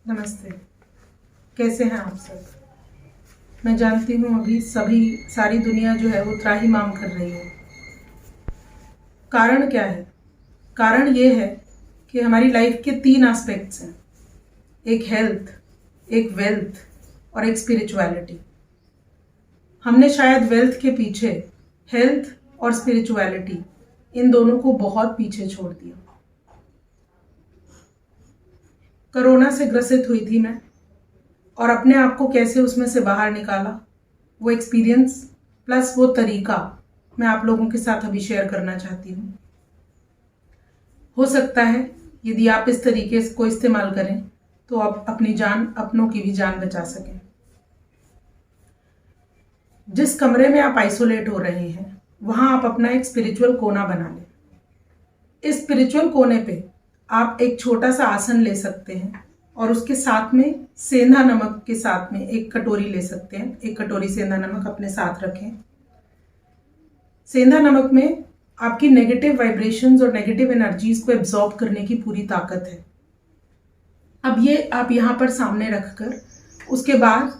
नमस्ते। कैसे हैं आप सब? मैं जानती हूँ अभी सारी दुनिया जो है वो त्राहिमाम कर रही है। कारण क्या है? कारण ये है कि हमारी लाइफ के 3 एस्पेक्ट्स हैं। एक हेल्थ, एक वेल्थ और एक स्पिरिचुअलिटी। हमने शायद वेल्थ के पीछे हेल्थ और स्पिरिचुअलिटी इन दोनों को बहुत पीछे छोड़ दिया। कोरोना से ग्रसित हुई थी मैं, और अपने आप को कैसे उसमें से बाहर निकाला, वो एक्सपीरियंस प्लस वो तरीका मैं आप लोगों के साथ अभी शेयर करना चाहती हूँ। हो सकता है यदि आप इस तरीके को इस्तेमाल करें तो आप अपनी जान, अपनों की भी जान बचा सकें। जिस कमरे में आप आइसोलेट हो रहे हैं वहां आप अपना एक स्पिरिचुअल कोना बना लें। इस स्पिरिचुअल कोने पे आप एक छोटा सा आसन ले सकते हैं और उसके साथ में सेंधा नमक के साथ में एक कटोरी ले सकते हैं। एक कटोरी सेंधा नमक अपने साथ रखें। सेंधा नमक में आपकी नेगेटिव वाइब्रेशंस और नेगेटिव एनर्जीज को एब्जॉर्ब करने की पूरी ताकत है। अब ये आप यहाँ पर सामने रखकर उसके बाद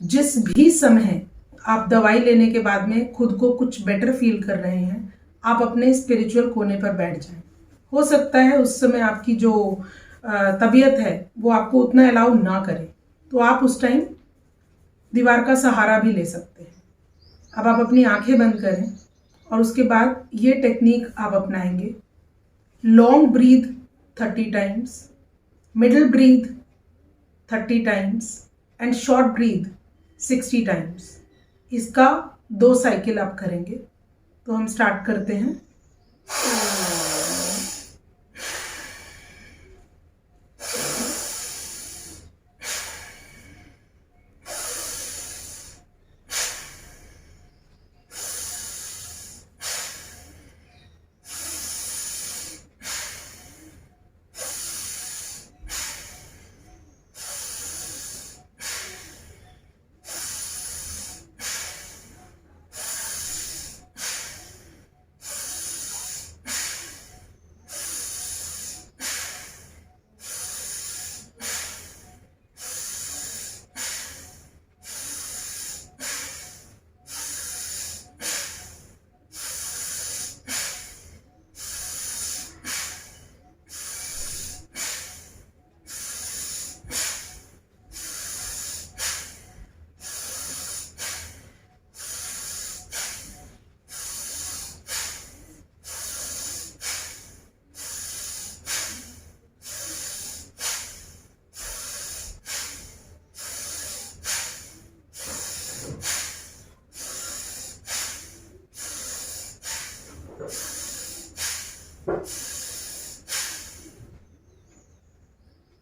जिस भी समय आप दवाई लेने के बाद में खुद को कुछ बेटर फील कर रहे हैं, आप अपने स्पिरिचुअल कोने पर बैठ जाएं। हो सकता है उस समय आपकी जो तबीयत है वो आपको उतना अलाउ ना करे, तो आप उस टाइम दीवार का सहारा भी ले सकते हैं। अब आप अपनी आंखें बंद करें और उसके बाद ये टेक्निक आप अपनाएंगे। Long breath 30 times, middle breath 30 times and short breath 60 times. इसका 2 साइकिल आप करेंगे। तो हम स्टार्ट करते हैं।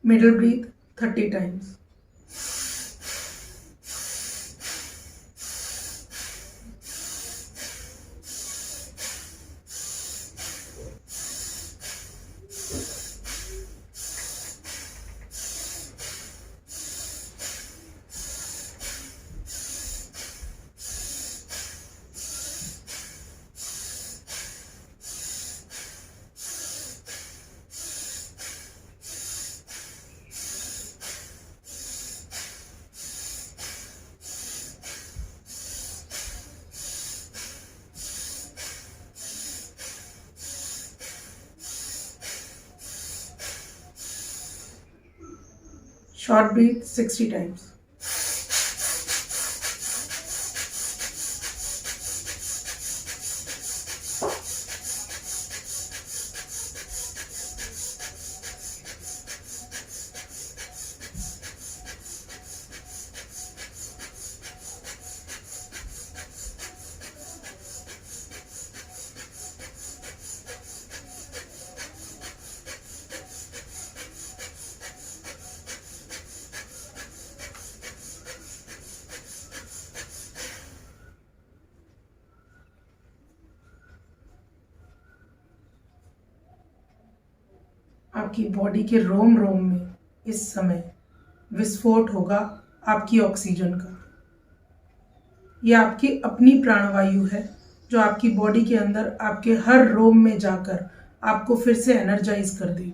Middle breathe 30 times. Short breath 60 times. आपकी बॉडी के रोम रोम में इस समय विस्फोट होगा आपकी ऑक्सीजन का। यह आपकी अपनी प्राणवायु है जो आपकी बॉडी के अंदर आपके हर रोम में जाकर आपको फिर से एनर्जाइज कर देगी।